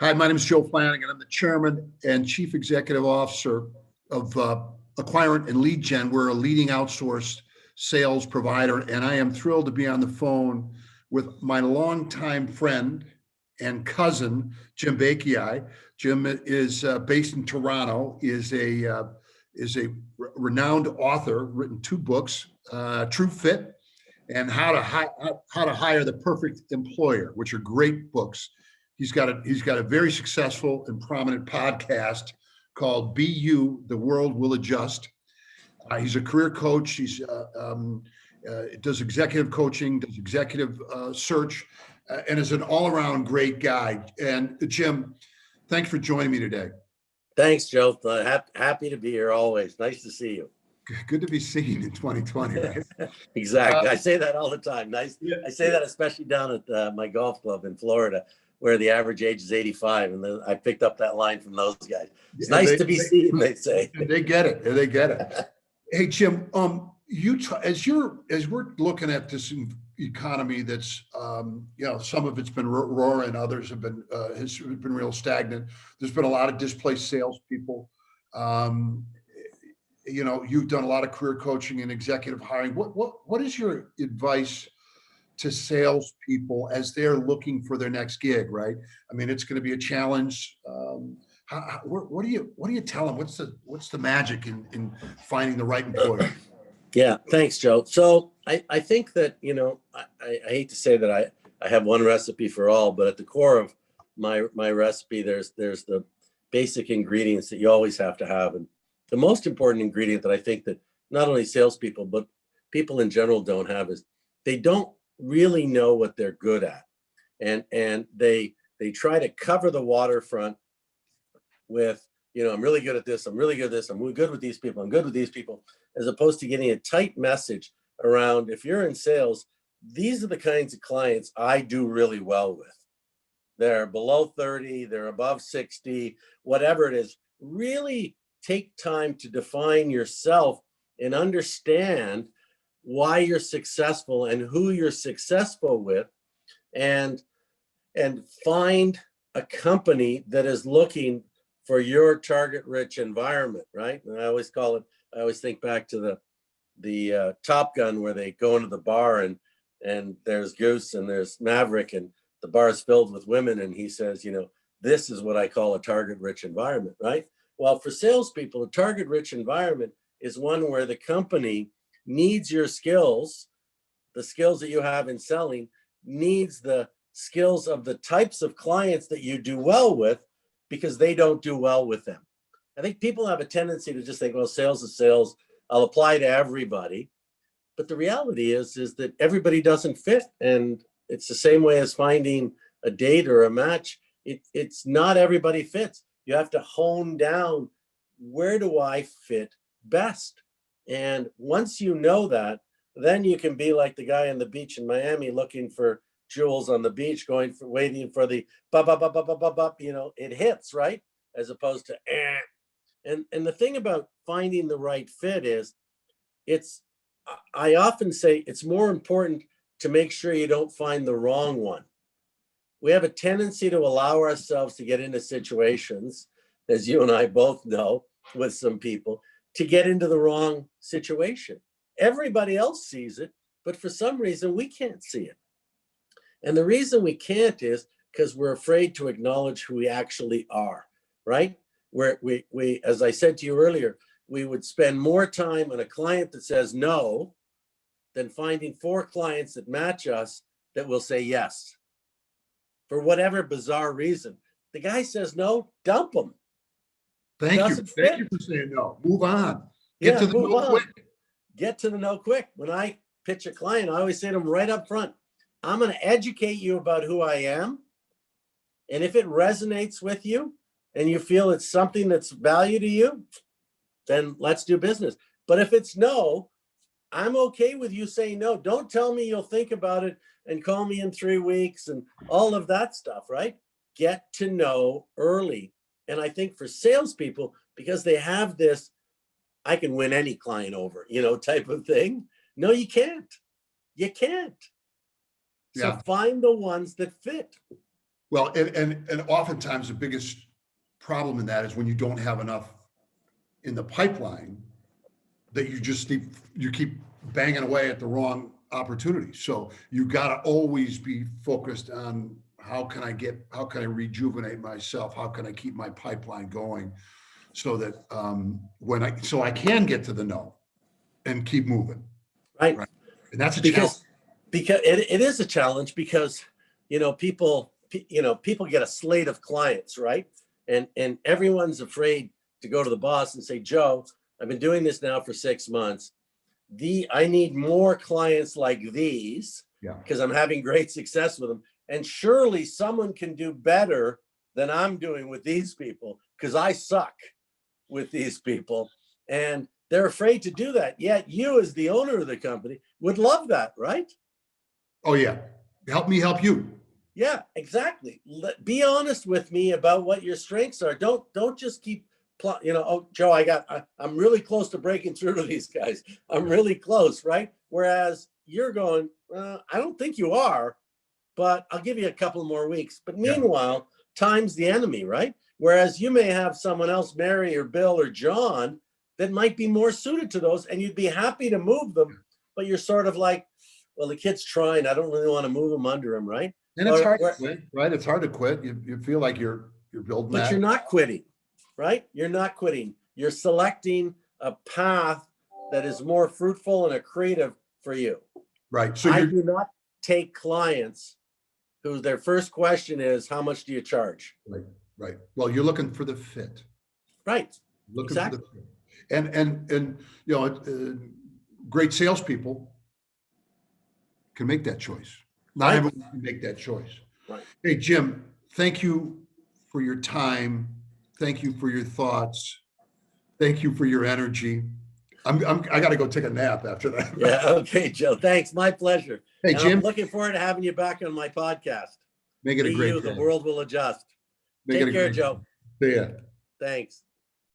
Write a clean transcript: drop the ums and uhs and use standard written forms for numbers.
Hi, my name is Joe Flanagan. I'm the chairman and chief executive officer of Acquirent and Lead Gen. We're a leading outsourced sales provider, and I am thrilled to be on the phone with my longtime friend and cousin, Jim Beqaj. Jim is based in Toronto, is a renowned author, written 2 books, True Fit and How to Hire the Perfect Employer, which are great books. He's got a very successful and prominent podcast called Be You, The World Will Adjust. He's a career coach. He's does executive coaching, does executive search, and is an all-around great guy. And Jim, thanks for joining me today. Thanks, Joe. Happy to be here always. Nice to see you. Good to be seen in 2020, right? Exactly. I say that all the time. Nice. Yeah. I say that especially down at my golf club in Florida, where the average age is 85. And I picked up that line from those guys. It's nice to be seen, they say. They get it. They get it. Hey, Jim, as we're looking at this economy that's, some of it's been roaring, others have been, has been real stagnant. There's been a lot of displaced salespeople. You've done a lot of career coaching and executive hiring. What is your advice to salespeople as they're looking for their next gig? Right. I mean, it's going to be a challenge. What do you tell them? What's the magic in finding the right employer? Yeah, thanks, Joe. So I think that, I hate to say that I have one recipe for all, but at the core of my recipe, there's the basic ingredients that you always have to have. And the most important ingredient that I think that not only salespeople, but people in general don't have is they don't really know what they're good at. And they try to cover the waterfront with, I'm really good at this, I'm really good at this, I'm good with these people, I'm good with these people, as opposed to getting a tight message around, if you're in sales, these are the kinds of clients I do really well with. They're below 30, they're above 60, whatever it is. Really take time to define yourself and understand why you're successful and who you're successful with, and find a company that is looking for your target-rich environment, right? And I always think back to the Top Gun, where they go into the bar and there's Goose and there's Maverick, and the bar is filled with women, and he says, this is what I call a target-rich environment, right? Well, for salespeople, a target-rich environment is one where the company needs your skills, the skills that you have in selling, needs the skills of the types of clients that you do well with, because they don't do well with them. I think people have a tendency to just think, well, sales is sales, I'll apply to everybody. But the reality is that everybody doesn't fit. And it's the same way as finding a date or a match. It's not everybody fits. You have to hone down, where do I fit best? And once you know that, then you can be like the guy on the beach in Miami looking for jewels on the beach, waiting for the it hits, right? As opposed to And the thing about finding the right fit is, I often say it's more important to make sure you don't find the wrong one. We have a tendency to allow ourselves to get into situations, as you and I both know, with some people, to get into the wrong situation. Everybody else sees it, but for some reason we can't see it. And the reason we can't is because we're afraid to acknowledge who we actually are, right? We, as I said to you earlier, we would spend more time on a client that says no than finding 4 clients that match us that will say yes. For whatever bizarre reason. The guy says no, dump him. Thank you for saying no. Move on. Get to the no quick. Get to the no quick. When I pitch a client, I always say to them right up front, I'm going to educate you about who I am. And if it resonates with you and you feel it's something that's value to you, then let's do business. But if it's no, I'm okay with you saying no. Don't tell me you'll think about it and call me in 3 weeks and all of that stuff, right? Get to know early. And I think for salespeople, because they have this, I can win any client over, type of thing. No, you can't. You can't. So find the ones that fit. Well, and oftentimes the biggest problem in that is when you don't have enough in the pipeline, that you keep banging away at the wrong opportunity. So you got to always be focused on how can I rejuvenate myself? How can I keep my pipeline going so that so I can get to the no and keep moving. Right. Right. And that's a challenge. Because it is a challenge because, people get a slate of clients, right? And everyone's afraid to go to the boss and say, Joe, I've been doing this now for 6 months. I need more clients like these because I'm having great success with them. And surely someone can do better than I'm doing with these people because I suck with these people. And they're afraid to do that. Yet you, as the owner of the company, would love that, right? Oh, yeah. Help me help you. Yeah, exactly. Be honest with me about what your strengths are. Don't just keep, oh, Joe, I'm really close to breaking through to these guys. I'm really close, right? Whereas you're going, I don't think you are, but I'll give you a couple more weeks. But meanwhile, time's the enemy, right? Whereas you may have someone else, Mary or Bill or John, that might be more suited to those, and you'd be happy to move them, but you're sort of like, well, the kid's trying. I don't really want to move him under him, right? And it's hard to quit, right? It's hard to quit. You feel like you're building that. But you're not quitting, right? You're not quitting. You're selecting a path that is more fruitful and creative for you. Right. So I do not take clients who their first question is, how much do you charge? Right. Right. Well, you're looking for the fit. Right. Looking for the fit. And great salespeople can make that choice. Not everyone can make that choice. Right. Hey, Jim, thank you for your time. Thank you for your thoughts. Thank you for your energy. I got to go take a nap after that. Yeah. Okay, Joe. Thanks. My pleasure. Hey, and Jim. I'm looking forward to having you back on my podcast. Make it a great day. The world will adjust. Take care, Joe. See ya. Thanks.